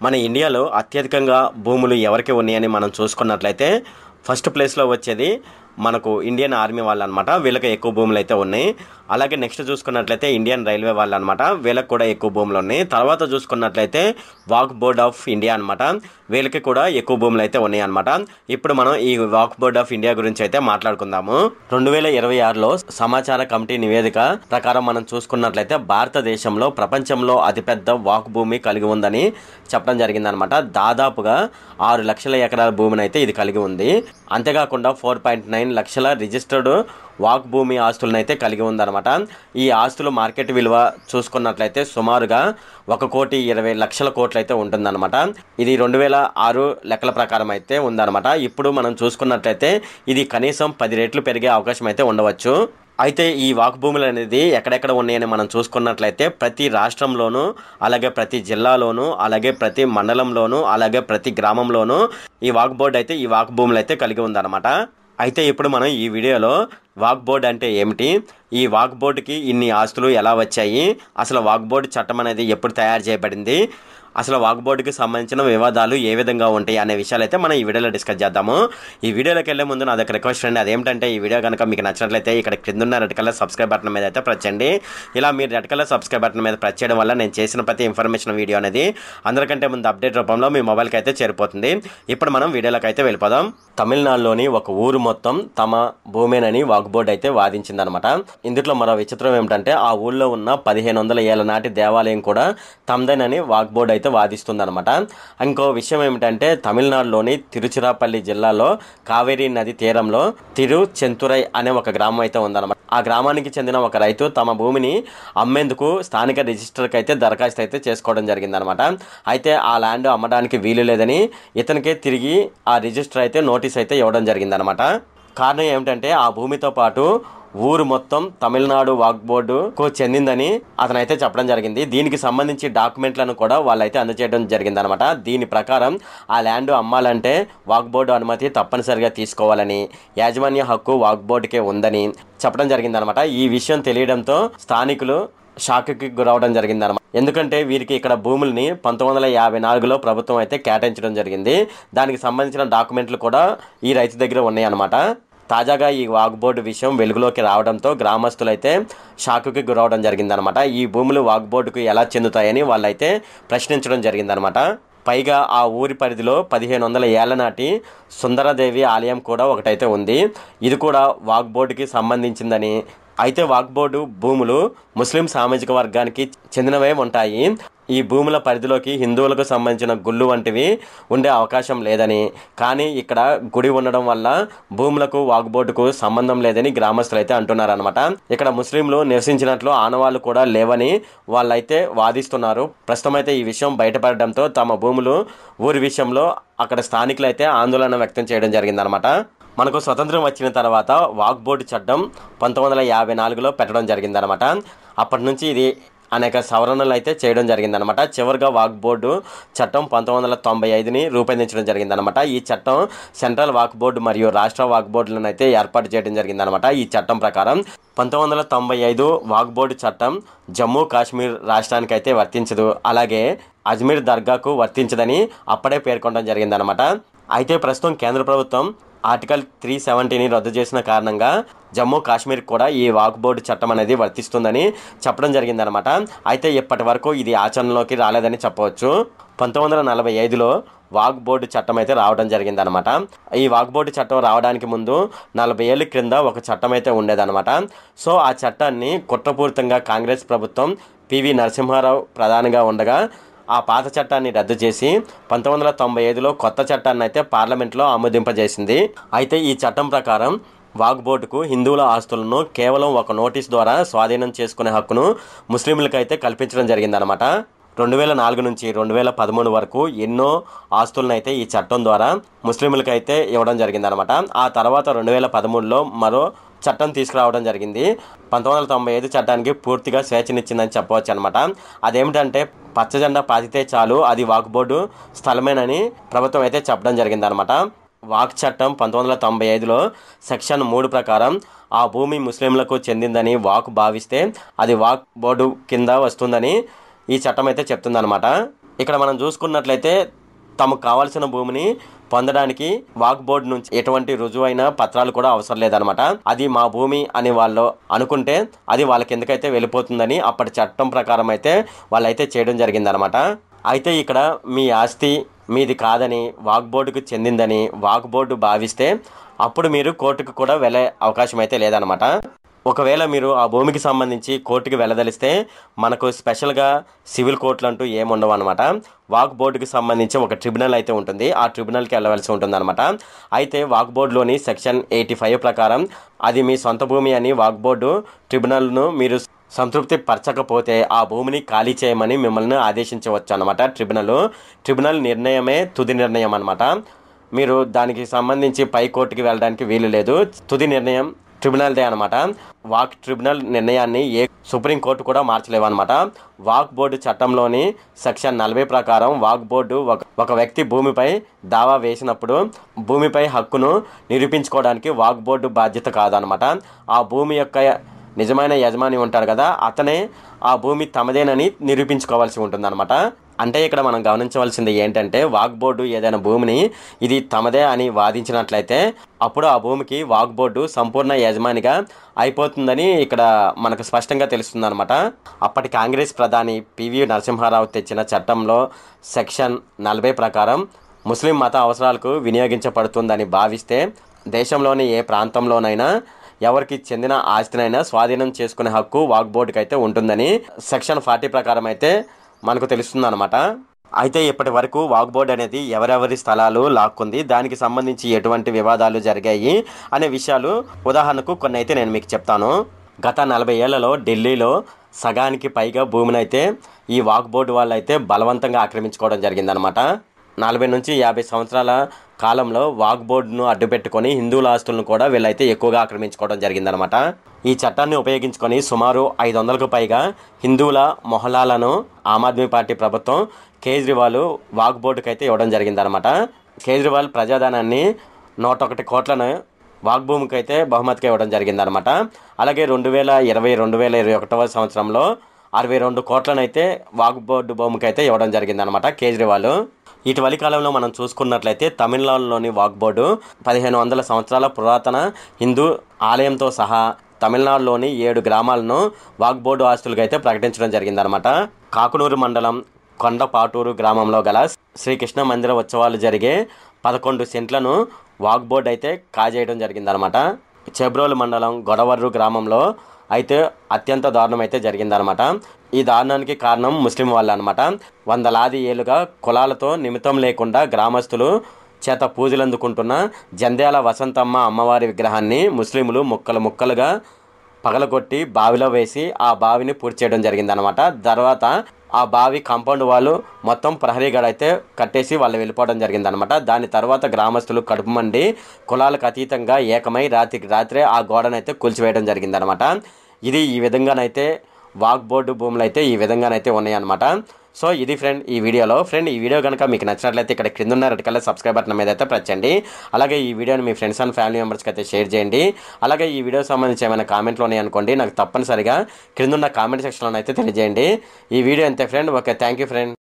మన ఇండియాలో అత్యధికంగా భూములు ఎవరికి ఉన్నాయని మనం చూసుకున్నట్లయితే ఫస్ట్ ప్లేస్లో వచ్చేది మనకు ఇండియన్ ఆర్మీ వాళ్ళు అనమాట. వీళ్ళకి ఎక్కువ భూములు అయితే ఉన్నాయి. అలాగే నెక్స్ట్ చూసుకున్నట్లయితే ఇండియన్ రైల్వే వాళ్ళు అనమాట, వీళ్ళకి కూడా ఎక్కువ భూములు ఉన్నాయి. తర్వాత చూసుకున్నట్లయితే వాక్ బోర్డ్ ఆఫ్ ఇండియా అనమాట, వీళ్ళకి కూడా ఎక్కువ భూములు అయితే ఉన్నాయి అనమాట. ఇప్పుడు మనం ఈ వాక్ బోర్డ్ ఆఫ్ ఇండియా గురించి అయితే మాట్లాడుకుందాము. 2026లో సమాచార కమిటీ నివేదిక ప్రకారం మనం చూసుకున్నట్లయితే భారతదేశంలో ప్రపంచంలో అతిపెద్ద వాక్ భూమి కలిగి ఉందని చెప్పడం జరిగిందనమాట. దాదాపుగా 6 లక్షల ఎకరాల భూమిని అయితే ఇది కలిగి ఉంది. అంతేకాకుండా 4.9 లక్షల రిజిస్టర్డ్ వాక్ భూమి ఆస్తులను అయితే కలిగి ఉందన్నమాట. ఈ ఆస్తుల మార్కెట్ విలువ చూసుకున్నట్లయితే సుమారుగా 1,20,00,00,000 కోట్లు అయితే ఉంటుందన్నమాట. ఇది 2006 లెక్కల ప్రకారం అయితే ఉందన్నమాట. ఇప్పుడు మనం చూసుకున్నట్లయితే ఇది కనీసం 10 రెట్లు పెరిగే అవకాశం అయితే ఉండవచ్చు. అయితే ఈ వాక్ భూములు అనేది ఎక్కడెక్కడ ఉన్నాయని మనం చూసుకున్నట్లయితే ప్రతి రాష్ట్రంలోనూ, అలాగే ప్రతి జిల్లాలోనూ, అలాగే ప్రతి మండలంలోనూ, అలాగే ప్రతి గ్రామంలోనూ ఈ వాక్ బోర్డు అయితే ఈ వాక్ భూములు అయితే కలిగి ఉందన్నమాట. అయితే ఇప్పుడు మనం ఈ వీడియోలో వాక్ బోర్డ్ అంటే ఏమిటి, ఈ వాక్ బోర్డుకి ఇన్ని ఆస్తులు ఎలా వచ్చాయి, అసలు వాక్ బోర్డు చట్టం అనేది ఎప్పుడు తయారు చేయబడింది, అసలు వాక్ బోర్డుకి సంబంధించిన వివాదాలు ఏ విధంగా ఉంటాయి అనే విషయాలు అయితే మనం ఈ వీడియోలో డిస్కస్ చేద్దాము. ఈ వీడియోలోకి వెళ్ళే ముందు నా దగ్గర రిక్వెస్ట్ అండి, అదేంటంటే ఈ వీడియో కనుక మీకు నచ్చినట్లయితే ఇక్కడ క్రింద ఉన్న రెడ్ కలర్ సబ్స్క్రైబ్ బటన్ మీద అయితే ప్రెస్ చేయండి. ఇలా మీరు రెడ్ కలర్ సబ్స్క్రైబ్ బటన్ మీద ప్రెస్ చేయడం వల్ల నేను చేసిన ప్రతి ఇన్ఫర్మేషన్ వీడియో అనేది అందరికంటే ముందు అప్డేట్ రూపంలో మీ మొబైల్కి అయితే చేరిపోతుంది. ఇప్పుడు మనం వీడియోలోకి అయితే వెళ్ళిపోదాం. తమిళనాడులోని ఒక ఊరు మొత్తం తమ భూమేనని వాక్ బోర్డు అయితే వాదించిందనమాట. ఇందులో మరో విచిత్రం ఏమిటంటే ఆ ఊళ్ళో ఉన్న 1500 ఏళ్ల నాటి దేవాలయం కూడా తమదేనని వాక్ బోర్డు అయితే వాదిస్తుందనమాట. ఇంకో విషయం ఏమిటంటే తమిళనాడులోని తిరుచిరాపల్లి జిల్లాలో కావేరీ నది తీరంలో తిరుచెంతురై అనే ఒక గ్రామం అయితే ఉందన్నమాట. ఆ గ్రామానికి చెందిన ఒక రైతు తమ భూమిని అమ్మేందుకు స్థానిక రిజిస్టర్కి అయితే దరఖాస్తు అయితే చేసుకోవడం జరిగిందనమాట. అయితే ఆ ల్యాండ్ అమ్మడానికి వీలు లేదని ఇతనికే తిరిగి ఆ రిజిస్టర్ అయితే నోటీస్ అయితే ఇవ్వడం జరిగిందనమాట. కారణం ఏమిటంటే ఆ భూమితో పాటు ఊరు మొత్తం తమిళనాడు వాక్ బోర్డుకు చెందిందని అతనైతే చెప్పడం జరిగింది. దీనికి సంబంధించి డాక్యుమెంట్లను కూడా వాళ్ళైతే అందజేయడం జరిగిందనమాట. దీని ప్రకారం ఆ ల్యాండ్ అమ్మాలంటే వాక్ బోర్డు అనుమతి తప్పనిసరిగా తీసుకోవాలని, యాజమాన్య హక్కు వాక్ బోర్డుకే ఉందని చెప్పడం జరిగిందనమాట. ఈ విషయం తెలియడంతో స్థానికులు షాక్కి గురవడం జరిగిందనమాట. ఎందుకంటే వీరికి ఇక్కడ భూముల్ని 1954లో ప్రభుత్వం అయితే కేటాయించడం జరిగింది. దానికి సంబంధించిన డాక్యుమెంట్లు కూడా ఈ రైతు దగ్గర ఉన్నాయన్నమాట. తాజాగా ఈ వాక్ బోర్డు విషయం వెలుగులోకి రావడంతో గ్రామస్తులైతే షాక్కి గురవడం జరిగిందనమాట. ఈ భూములు వాక్ బోర్డుకు ఎలా చెందుతాయని వాళ్ళైతే ప్రశ్నించడం జరిగిందనమాట. పైగా ఆ ఊరి పరిధిలో 1500 ఏళ్ల నాటి సుందరదేవి ఆలయం కూడా ఒకటైతే ఉంది. ఇది కూడా వాక్ బోర్డుకి సంబంధించిందని. అయితే వాక్ బోర్డు భూములు ముస్లిం సామాజిక వర్గానికి చెందినవే ఉంటాయి. ఈ భూముల పరిధిలోకి హిందువులకు సంబంధించిన గుళ్ళు వంటివి ఉండే అవకాశం లేదని, కానీ ఇక్కడ గుడి ఉండడం వల్ల భూములకు వాక్ బోర్డుకు సంబంధం లేదని గ్రామస్తులు అయితే అంటున్నారనమాట. ఇక్కడ ముస్లింలు నివసించినట్లు ఆనవాళ్లు కూడా లేవని వాళ్ళైతే వాదిస్తున్నారు. ప్రస్తుతం అయితే ఈ విషయం బయటపడడంతో తమ భూములు ఊరి విషయంలో అక్కడ స్థానికులు అయితే ఆందోళన వ్యక్తం చేయడం జరిగిందనమాట. మనకు స్వతంత్రం వచ్చిన తర్వాత వాక్ బోర్డు చట్టం 1954లో పెట్టడం జరిగిందనమాట. అప్పటి నుంచి ఇది అనేక సవరణలు అయితే చేయడం జరిగిందనమాట. చివరిగా వాక్ బోర్డు చట్టం 1995ని రూపొందించడం జరిగిందనమాట. ఈ చట్టం సెంట్రల్ వాక్ బోర్డు మరియు రాష్ట్ర వాక్ బోర్డులను అయితే ఏర్పాటు చేయడం జరిగిందనమాట. ఈ చట్టం ప్రకారం 1995 వాక్ బోర్డు చట్టం జమ్మూ కాశ్మీర్ రాష్ట్రానికి అయితే వర్తించదు, అలాగే అజ్మీర్ దర్గాకు వర్తించదని అప్పుడే పేర్కొనడం జరిగిందనమాట. అయితే ప్రస్తుతం కేంద్ర ప్రభుత్వం ఆర్టికల్ 370ని రద్దు చేసిన కారణంగా జమ్మూ కాశ్మీర్ కూడా ఈ వాక్ బోర్డు చట్టం అనేది వర్తిస్తుందని చెప్పడం జరిగిందనమాట. అయితే ఇప్పటి వరకు ఇది ఆచరణలోకి రాలేదని చెప్పవచ్చు. 1945లో వాక్ బోర్డు చట్టం అయితే రావడం జరిగిందనమాట. ఈ వాక్ బోర్డు చట్టం రావడానికి ముందు 40 ఏళ్ళ క్రింద ఒక చట్టం అయితే ఉండేదన్నమాట. సో ఆ చట్టాన్ని కుట్రపూరితంగా కాంగ్రెస్ ప్రభుత్వం పివి నరసింహారావు ప్రధానిగా ఉండగా ఆ పాత చట్టాన్ని రద్దు చేసి 1995లో కొత్త చట్టాన్ని అయితే పార్లమెంట్లో ఆమోదింపజేసింది. అయితే ఈ చట్టం ప్రకారం వాక్ బోర్డుకు హిందువుల ఆస్తులను కేవలం ఒక నోటీస్ ద్వారా స్వాధీనం చేసుకునే హక్కును ముస్లింలకైతే కల్పించడం జరిగిందనమాట. 2004 నుంచి 2013 వరకు ఎన్నో ఆస్తులను అయితే ఈ చట్టం ద్వారా ముస్లింలకైతే ఇవ్వడం జరిగిందనమాట. ఆ తర్వాత 2013లో మరో చట్టం తీసుకురావడం జరిగింది. 1995 చట్టానికి పూర్తిగా స్వేచ్ఛనిచ్చిందని చెప్పవచ్చు అనమాట. అదేమిటంటే పచ్చజెండా పాతితే చాలు అది వాక్ బోర్డు స్థలమేనని ప్రభుత్వం అయితే చెప్పడం జరిగిందనమాట. వాక్ చట్టం 1995లో సెక్షన్ 3 ప్రకారం ఆ భూమి ముస్లింలకు చెందిందని వాక్ భావిస్తే అది వాక్ బోర్డు కింద వస్తుందని ఈ చట్టం అయితే చెప్తుందనమాట. ఇక్కడ మనం చూసుకున్నట్లయితే తమకు కావాల్సిన భూమిని పొందడానికి వాక్ బోర్డు నుంచి ఎటువంటి రుజువైన పత్రాలు కూడా అవసరం లేదనమాట. అది మా భూమి అని వాళ్ళు అనుకుంటే అది వాళ్ళకి ఎందుకైతే వెళ్ళిపోతుందని అప్పటి చట్టం ప్రకారం అయితే వాళ్ళైతే చేయడం జరిగిందనమాట. అయితే ఇక్కడ మీ ఆస్తి మీది కాదని వాక్ బోర్డుకు చెందిందని వాక్ బోర్డు భావిస్తే అప్పుడు మీరు కోర్టుకు కూడా వెళ్ళే అవకాశం అయితే లేదనమాట. ఒకవేళ మీరు ఆ భూమికి సంబంధించి కోర్టుకి వెళ్ళదలిస్తే మనకు స్పెషల్గా సివిల్ కోర్టులు అంటూ ఏముండవు అనమాట. వాక్ బోర్డుకి సంబంధించి ఒక ట్రిబ్యునల్ అయితే ఉంటుంది. ఆ ట్రిబ్యునల్కి వెళ్ళవలసి ఉంటుంది అనమాట. అయితే వాక్ బోర్డులోని సెక్షన్ 85 ప్రకారం అది మీ సొంత భూమి అని వాక్ బోర్డు ట్రిబ్యునల్ను మీరు సంతృప్తి పరచకపోతే ఆ భూమిని ఖాళీ చేయమని మిమ్మల్ని ఆదేశించవచ్చు అనమాట. ట్రిబ్యునల్ నిర్ణయమే తుది నిర్ణయం అనమాట. మీరు దానికి సంబంధించి పై కోర్టుకి వెళ్ళడానికి వీలు లేదు. తుది నిర్ణయం ట్రిబ్యునల్దే అనమాట. వాక్ ట్రిబ్యునల్ నిర్ణయాన్ని ఏ సుప్రీంకోర్టు కూడా మార్చలేవు అనమాట. వాక్ బోర్డు చట్టంలోని సెక్షన్ 40 ప్రకారం వాక్ బోర్డు ఒక వ్యక్తి భూమిపై దావా వేసినప్పుడు భూమిపై హక్కును నిరూపించుకోవడానికి వాక్ బోర్డు బాధ్యత కాదనమాట. ఆ భూమి యొక్క నిజమైన యజమాని ఉంటాడు కదా, అతనే ఆ భూమి తమదేనని నిరూపించుకోవాల్సి ఉంటుందన్నమాట. అంటే ఇక్కడ మనం గమనించవలసింది ఏంటంటే వాక్ బోర్డు ఏదైనా భూమిని ఇది తమదే అని వాదించినట్లయితే అప్పుడు ఆ భూమికి వాక్ బోర్డు సంపూర్ణ యజమానిగా అయిపోతుందని ఇక్కడ మనకు స్పష్టంగా తెలుస్తుంది అనమాట. అప్పటి కాంగ్రెస్ ప్రధాని పివి నరసింహారావు తెచ్చిన చట్టంలో సెక్షన్ 40 ప్రకారం ముస్లిం మత అవసరాలకు వినియోగించబడుతుందని భావిస్తే దేశంలోని ఏ ప్రాంతంలోనైనా ఎవరికి చెందిన ఆస్తినైనా స్వాధీనం చేసుకునే హక్కు వాక్ బోర్డుకి అయితే ఉంటుందని సెక్షన్ 40 ప్రకారం అయితే మనకు తెలుస్తుంది అనమాట. అయితే ఇప్పటి వరకు వాక్ బోర్డు అనేది ఎవరెవరి స్థలాలు లాక్కుంది, దానికి సంబంధించి ఎటువంటి వివాదాలు జరిగాయి అనే విషయాలు ఉదాహరణకు కొన్ని అయితే నేను మీకు చెప్తాను. గత 40 ఏళ్లలో ఢిల్లీలో సగానికి పైగా భూమిని అయితే ఈ వాక్ బోర్డు వాళ్ళు అయితే బలవంతంగా ఆక్రమించుకోవడం జరిగిందనమాట. 40 నుంచి 50 సంవత్సరాల కాలంలో వాక్ బోర్డును అడ్డుపెట్టుకొని హిందువుల ఆస్తులను కూడా వీళ్ళైతే ఎక్కువగా ఆక్రమించుకోవడం జరిగిందనమాట. ఈ చట్టాన్ని ఉపయోగించుకొని సుమారు 500కు పైగా హిందువుల మొహల్లాలను ఆమ్ ఆద్మీ పార్టీ ప్రభుత్వం కేజ్రీవాల్ వాక్ బోర్డుకి అయితే ఇవ్వడం జరిగిందనమాట. కేజ్రీవాల్ ప్రజాధనాన్ని 101 కోట్లను వాక్ భూమికి అయితే బహుమతిగా ఇవ్వడం జరిగిందనమాట. అలాగే 2020-2021 సంవత్సరంలో 62 కోట్లను అయితే వాక్ బోర్డు భూమికి అయితే ఇవ్వడం జరిగిందనమాట కేజ్రీవాల్. ఇటీవలి కాలంలో మనం చూసుకున్నట్లయితే తమిళనాడులోని వాక్ బోర్డు 1500 సంవత్సరాల పురాతన హిందూ ఆలయంతో సహా తమిళనాడులోని 7 గ్రామాలను వాక్ బోర్డు ఆస్తులుగా అయితే ప్రకటించడం జరిగిందనమాట. కాకునూరు మండలం కొండపాటూరు గ్రామంలో గల శ్రీకృష్ణ మందిర ఉత్సవాలు జరిగే 11 సెంట్లను వాక్ బోర్డు అయితే కాజేయడం జరిగిందనమాట. చెబ్రోలు మండలం గొడవర్రు గ్రామంలో అయితే అత్యంత దారుణం అయితే జరిగిందనమాట. ఈ దారుణానికి కారణం ముస్లిం వాళ్ళు అనమాట. వందలాది ఏళ్ళుగా కులాలతో నిమిత్తం లేకుండా గ్రామస్తులు చేత పూజలు అందుకుంటున్న జంధ్యాల వసంతమ్మ అమ్మవారి విగ్రహాన్ని ముస్లింలు ముక్కలుగా పగలగొట్టి బావిలో వేసి ఆ బావిని పూర్తి చేయడం జరిగిందనమాట. తర్వాత ఆ బావి కాంపౌండ్ వాళ్ళు మొత్తం ప్రహరీ గడ అయితే కట్టేసి వాళ్ళు వెళ్ళిపోవడం జరిగిందనమాట. దాని తర్వాత గ్రామస్తులు కడుపు మండి కులాలకు అతీతంగా ఏకమై రాత్రే ఆ గోడనైతే కూల్చివేయడం జరిగిందనమాట. ఇది ఈ విధంగానైతే వాక్ బోర్డు భూములు అయితే ఈ విధంగానైతే ఉన్నాయన్నమాట. సో ఇది ఫ్రెండ్ ఈ వీడియో కనుక మీకు నచ్చినట్లయితే ఇక్కడ క్రింద ఉన్న రెడ్ కలర్ సబ్స్క్రైబ్ బటన్ మీద అయితే ప్రెస్ చేయండి. అలాగే ఈ వీడియోని మీ ఫ్రెండ్స్ అండ్ ఫ్యామిలీ మెంబర్స్కి అయితే షేర్ చేయండి. అలాగే ఈ వీడియో సంబంధించి ఏమైనా కామెంట్లు ఉన్నాయనుకోండి నాకు తప్పనిసరిగా క్రింద ఉన్న కామెంట్ సెక్షన్లో అయితే తెలియజేయండి. ఈ వీడియో అంతే friend. Okay, thank you friend.